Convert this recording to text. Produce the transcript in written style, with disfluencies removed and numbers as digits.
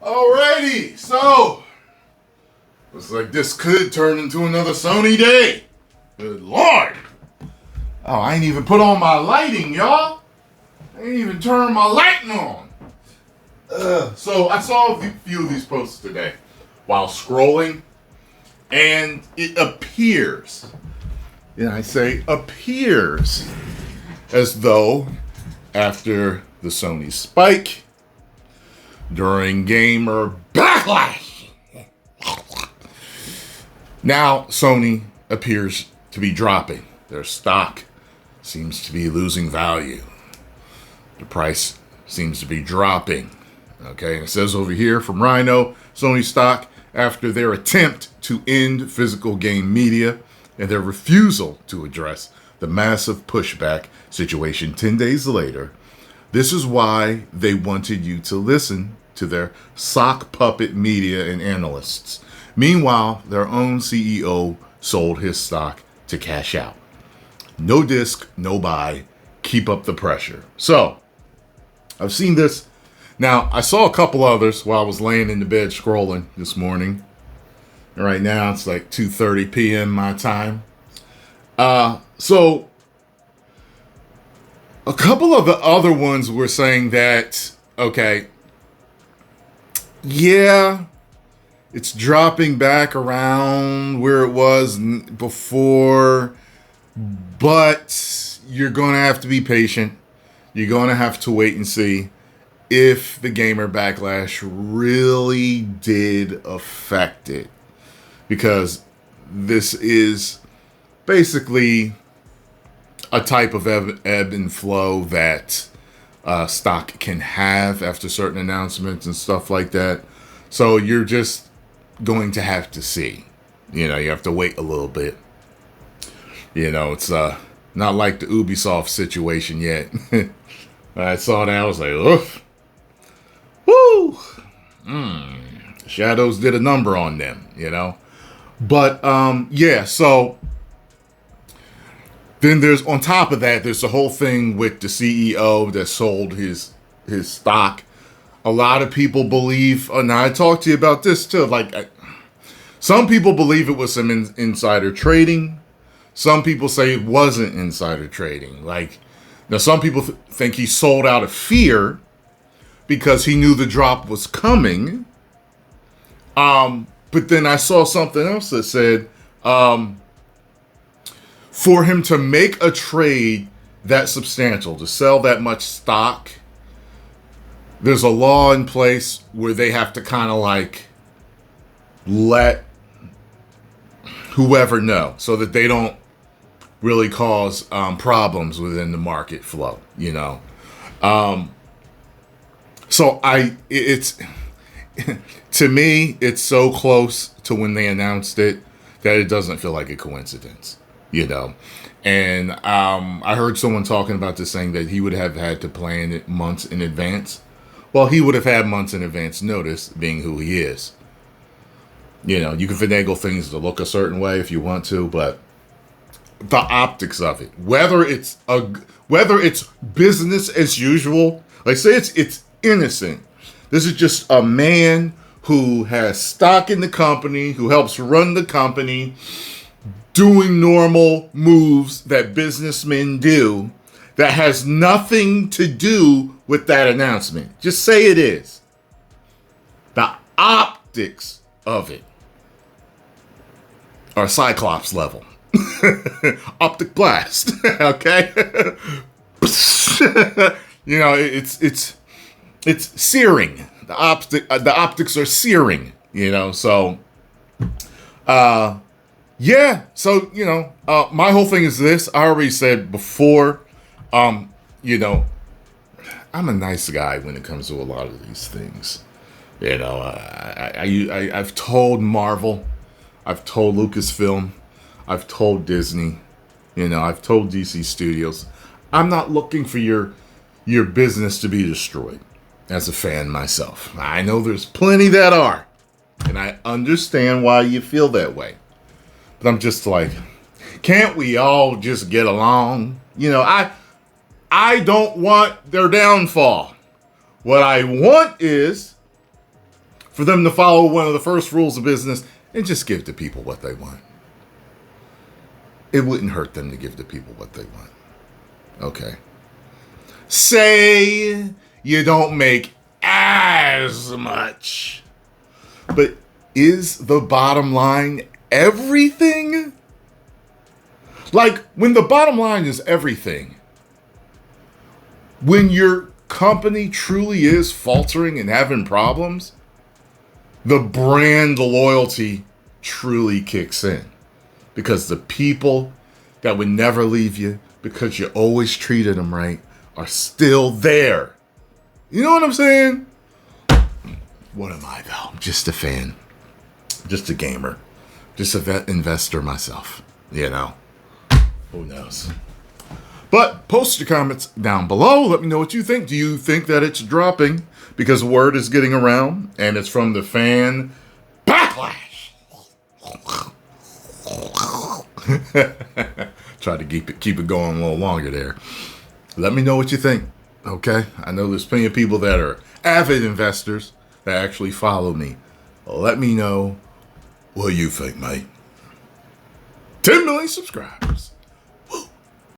Alrighty, so looks like this could turn into another Sony day. Good Lord. Oh, I ain't even put on my lighting, y'all. I ain't even turned my lighting on. So I saw a few of these posts today while scrolling, and it appears, and I say appears, as though after the Sony spike during Gamer BACKLASH, now Sony appears to be dropping. Their stock seems to be losing value. The price seems to be dropping. Okay, and it says over here from Rhino, Sony stock, after their attempt to end physical game media and their refusal to address the massive pushback situation 10 days later, this is why they wanted you to listen to their sock puppet media and analysts. Meanwhile, their own CEO sold his stock to cash out. No disc, no buy. Keep up the pressure. So, I've seen this. Now, I saw a couple others while I was laying in the bed scrolling this morning. And right now, it's like 2:30 p.m. my time. So, a couple of the other ones were saying that, okay, yeah, it's dropping back around where it was before, but you're going to have to be patient. You're going to have to wait and see if the Gamer Backlash really did affect it. Because this is basically a type of ebb and flow that stock can have after certain announcements and stuff like that. So you're just going to have to see. You know, you have to wait a little bit. You know, it's not like the Ubisoft situation yet. When I saw that, I was like, oof. Woo! Shadows did a number on them, you know. But, yeah, so then there's, on top of that, there's the whole thing with the CEO that sold his stock. A lot of people believe, and I talked to you about this too, like, some people believe it was some insider trading. Some people say it wasn't insider trading. Like, now some people think he sold out of fear because he knew the drop was coming. But then I saw something else that said, for him to make a trade that substantial, to sell that much stock, there's a law in place where they have to kind of like let whoever know so that they don't really cause problems within the market flow, you know. So it's to me, it's so close to when they announced it that it doesn't feel like a coincidence, you know. And I heard someone talking about this, saying that he would have had to plan it months in advance. Well, he would have had months in advance notice, being who he is. You know, you can finagle things to look a certain way if you want to, but the optics of it, whether it's business as usual, like say it's innocent. This is just a man who has stock in the company, who helps run the company, doing normal moves that businessmen do, that has nothing to do with that announcement. Just say it is. The optics of it are Cyclops level. Optic blast. Okay? You know, it's searing. The optics are searing, you know, so yeah, so you know, my whole thing is this. I already said before, you know, I'm a nice guy when it comes to a lot of these things. You know, I've told Marvel, I've told Lucasfilm, I've told Disney, you know, I've told DC Studios, I'm not looking for your business to be destroyed. As a fan myself, I know there's plenty that are, and I understand why you feel that way. But I'm just like, can't we all just get along? You know, I don't want their downfall. What I want is for them to follow one of the first rules of business and just give the people what they want. It wouldn't hurt them to give the people what they want. Okay. Say you don't make as much. But is the bottom line everything? Like, when the bottom line is everything, when your company truly is faltering and having problems, the brand loyalty truly kicks in. Because the people that would never leave you because you always treated them right are still there. You know what I'm saying? What am I, though? Just a fan. Just a gamer. Just an investor myself. You know? Who knows? But post your comments down below. Let me know what you think. Do you think that it's dropping because word is getting around and it's from the fan backlash? Try to keep it going a little longer there. Let me know what you think. Okay? I know there's plenty of people that are avid investors that actually follow me. Let me know what you think, mate. 10 million subscribers.